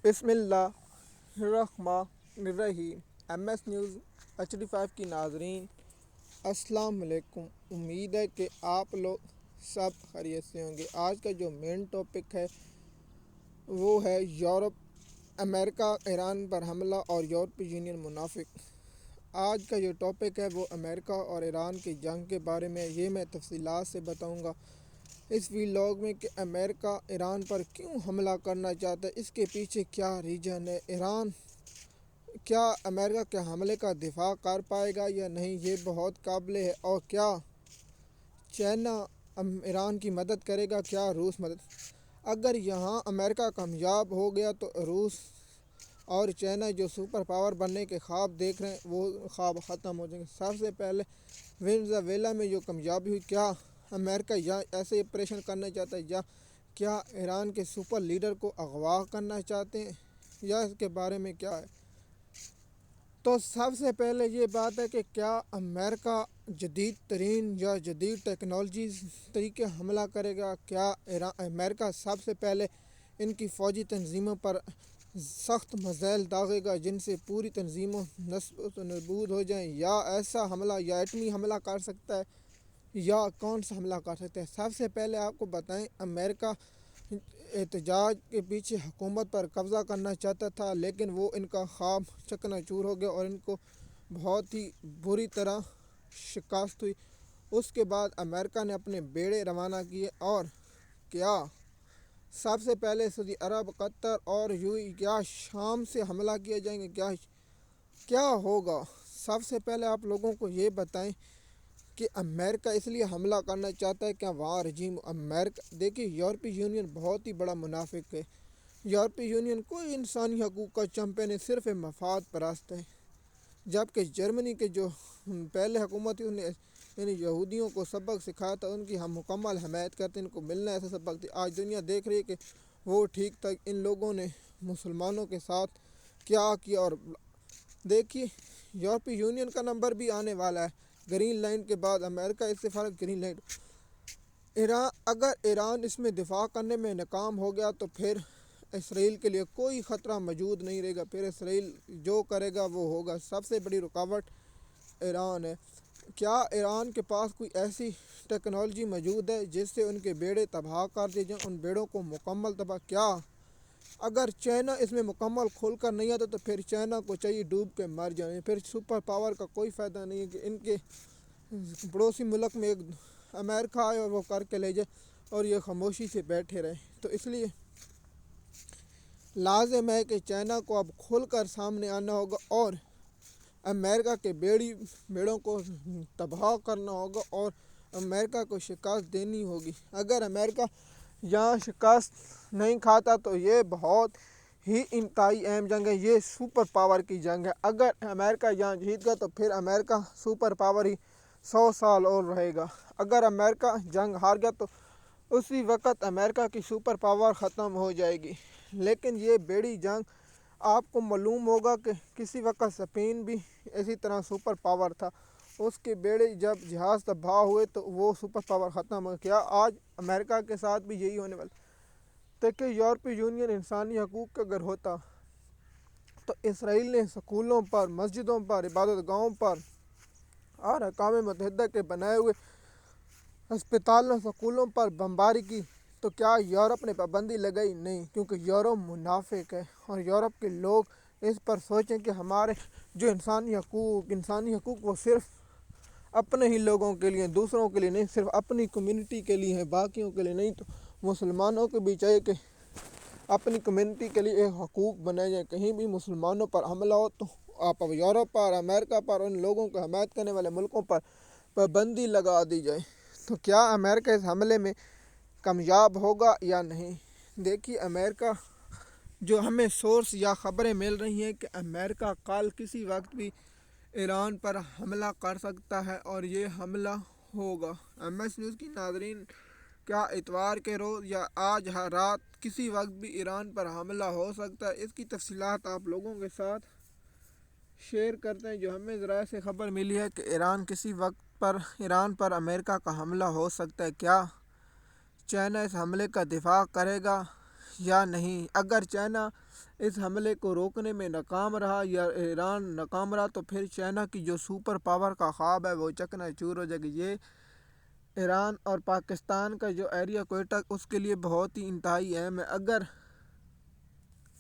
بسم اللہ الرحمن الرحیم۔ ایم ایس نیوز HD5 کی ناظرین السلام علیکم۔ امید ہے کہ آپ لوگ سب خیریت سے ہوں گے۔ آج کا جو مین ٹاپک ہے وہ ہے امریکہ ایران پر حملہ اور یورپی یونین منافق۔ آج کا جو ٹاپک ہے وہ امریکہ اور ایران کی جنگ کے بارے میں، یہ میں تفصیلات سے بتاؤں گا اس ویلاگ میں کہ امریکہ ایران پر کیوں حملہ کرنا چاہتا ہے، اس کے پیچھے کیا ریجن ہے، ایران کیا امریکہ کے حملے کا دفاع کر پائے گا یا نہیں، یہ بہت قابل ہے، اور کیا چائنا ایران کی مدد کرے گا، کیا روس مدد۔ اگر یہاں امریکہ کامیاب ہو گیا تو روس اور چائنا جو سپر پاور بننے کے خواب دیکھ رہے ہیں وہ خواب ختم ہو جائیں گے۔ سب سے پہلے وینزویلا میں جو کامیابی ہوئی، کیا امریکہ یا ایسے آپریشن کرنا چاہتا ہے، یا کیا ایران کے سپر لیڈر کو اغوا کرنا چاہتے ہیں، یا اس کے بارے میں کیا ہے۔ تو سب سے پہلے یہ بات ہے کہ کیا امریکہ جدید ترین یا جدید ٹیکنالوجیز طریقے حملہ کرے گا، کیا امریکہ سب سے پہلے ان کی فوجی تنظیموں پر سخت میزائل داغے گا جن سے پوری تنظیموں نصب و نابود ہو جائیں، یا ایسا حملہ یا ایٹمی حملہ کر سکتا ہے، یا کون سا حملہ کر سکتے ہیں۔ سب سے پہلے آپ کو بتائیں، امریکہ احتجاج کے پیچھے حکومت پر قبضہ کرنا چاہتا تھا، لیکن وہ ان کا خواب چکنا چور ہو گیا اور ان کو بہت ہی بری طرح شکست ہوئی۔ اس کے بعد امریکہ نے اپنے بیڑے روانہ کیے، اور کیا سب سے پہلے سعودی عرب، قطر اور کیا شام سے حملہ کیا جائیں گے، کیا ہوگا۔ سب سے پہلے آپ لوگوں کو یہ بتائیں کہ امریکہ اس لیے حملہ کرنا چاہتا ہے کہ وہاں رجیم امریکہ دیکھیے، یورپی یونین بہت ہی بڑا منافق ہے۔ یورپی یونین کوئی انسانی حقوق کا چیمپئن ہے، صرف مفاد پرست ہے، جبکہ جرمنی کے جو پہلے حکومت تھی انہیں یہودیوں کو سبق سکھایا تھا، ان کی ہم مکمل حمایت کرتے ہیں، ان کو ملنا ایسا سبق تھی۔ آج دنیا دیکھ رہی ہے کہ وہ ٹھیک تک ان لوگوں نے مسلمانوں کے ساتھ کیا کیا، اور دیکھیے یورپی یونین کا نمبر بھی آنے والا ہے گرین لائن کے بعد، امریکہ اس سے فرق گرین لائن۔ اگر ایران اس میں دفاع کرنے میں ناکام ہو گیا تو پھر اسرائیل کے لیے کوئی خطرہ موجود نہیں رہے گا، پھر اسرائیل جو کرے گا وہ ہوگا۔ سب سے بڑی رکاوٹ ایران ہے۔ کیا ایران کے پاس کوئی ایسی ٹیکنالوجی موجود ہے جس سے ان کے بیڑے تباہ کر دیے جائیں، ان بیڑوں کو مکمل تباہ؟ کیا اگر چائنا اس میں مکمل کھول کر نہیں آتا تو پھر چائنا کو چاہیے ڈوب کے مر جائیں، پھر سپر پاور کا کوئی فائدہ نہیں ہے کہ ان کے پڑوسی ملک میں ایک امریکہ آئے اور وہ کر کے لے جائے اور یہ خاموشی سے بیٹھے رہے۔ تو اس لیے لازم ہے کہ چائنا کو اب کھل کر سامنے آنا ہوگا اور امریکہ کے بیڑوں کو تباہ کرنا ہوگا اور امریکہ کو شکست دینی ہوگی۔ اگر امریکہ یہاں شکست نہیں کھاتا تو یہ بہت ہی انتہائی اہم جنگ ہے، یہ سپر پاور کی جنگ ہے۔ اگر امریکہ یہاں جیت گیا تو پھر امریکہ سپر پاور ہی 100 سال اور رہے گا۔ اگر امریکہ جنگ ہار گیا تو اسی وقت امریکہ کی سپر پاور ختم ہو جائے گی۔ لیکن یہ بڑی جنگ، آپ کو معلوم ہوگا کہ کسی وقت اسپین بھی اسی طرح سپر پاور تھا، اس کے بیڑے جب جہاز تباہ ہوئے تو وہ سپر پاور ختم ہو گیا۔ آج امریکہ کے ساتھ بھی یہی ہونے والا ہے کہ یورپی یونین انسانی حقوق کا اگر ہوتا تو اسرائیل نے سکولوں پر، مسجدوں پر، عبادت گاہوں پر اور اقوام متحدہ کے بنائے ہوئے ہسپتالوں، سکولوں پر بمباری کی تو کیا یورپ نے پابندی لگائی؟ نہیں، کیونکہ یورپ منافق ہے، اور یورپ کے لوگ اس پر سوچیں کہ ہمارے جو انسانی حقوق وہ صرف اپنے ہی لوگوں کے لیے، دوسروں کے لیے نہیں، صرف اپنی کمیونٹی کے لیے ہیں، باقیوں کے لیے نہیں۔ تو مسلمانوں کو بھی چاہیے کہ اپنی کمیونٹی کے لیے ایک حقوق بنائے جائیں، کہیں بھی مسلمانوں پر حملہ ہو تو آپ یورپ پر، امریکہ پر، ان لوگوں کو حمایت کرنے والے ملکوں پر پابندی لگا دی جائے۔ تو کیا امریکہ اس حملے میں کامیاب ہوگا یا نہیں؟ دیکھیے، امریکہ جو ہمیں سورس یا خبریں مل رہی ہیں کہ امریکہ کل کسی وقت بھی ایران پر حملہ کر سکتا ہے، اور یہ حملہ ہوگا۔ ایم ایس نیوز کی ناظرین، کیا اتوار کے روز یا آج رات کسی وقت بھی ایران پر حملہ ہو سکتا ہے؟ اس کی تفصیلات آپ لوگوں کے ساتھ شیئر کرتے ہیں۔ جو ہمیں ذرائع سے خبر ملی ہے کہ کسی وقت ایران پر امریکہ کا حملہ ہو سکتا ہے۔ کیا چائنا اس حملے کا دفاع کرے گا یا نہیں؟ اگر چائنا اس حملے کو روکنے میں ناکام رہا یا ایران ناکام رہا تو پھر چائنا کی جو سپر پاور کا خواب ہے وہ چکنا چور ہو جائے گی۔ یہ ایران اور پاکستان کا جو ایریا کوئٹہ اس کے لیے بہت ہی انتہائی اہم ہے۔ اگر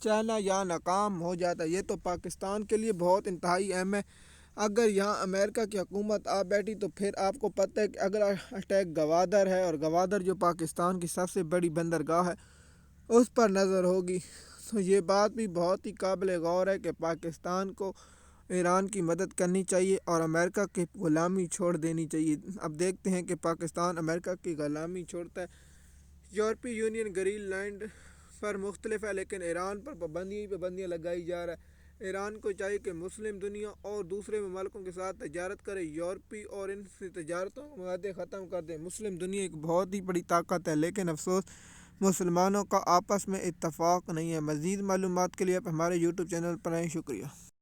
چائنا یہاں ناکام ہو جاتا ہے یہ تو پاکستان کے لیے بہت انتہائی اہم ہے۔ اگر یہاں امریکہ کی حکومت آ بیٹھی تو پھر آپ کو پتہ ہے کہ اگلا اٹیک گوادر ہے، اور گوادر جو پاکستان کی سب سے بڑی بندرگاہ ہے اس پر نظر ہوگی۔ تو یہ بات بھی بہت ہی قابل غور ہے کہ پاکستان کو ایران کی مدد کرنی چاہیے اور امریکہ کی غلامی چھوڑ دینی چاہیے۔ اب دیکھتے ہیں کہ پاکستان امریکہ کی غلامی چھوڑتا ہے۔ یورپی یونین گرین لینڈ پر مختلف ہے لیکن ایران پر پابندیاں لگائی جا رہا ہے۔ ایران کو چاہیے کہ مسلم دنیا اور دوسرے ممالکوں کے ساتھ تجارت کرے، یورپی اور ان سے تجارتوں کے معاہدے ختم کر دے۔ مسلم دنیا ایک بہت ہی بڑی طاقت ہے لیکن افسوس مسلمانوں کا آپس میں اتفاق نہیں ہے۔ مزید معلومات کے لیے آپ ہمارے یوٹیوب چینل پر آئیں۔ شکریہ۔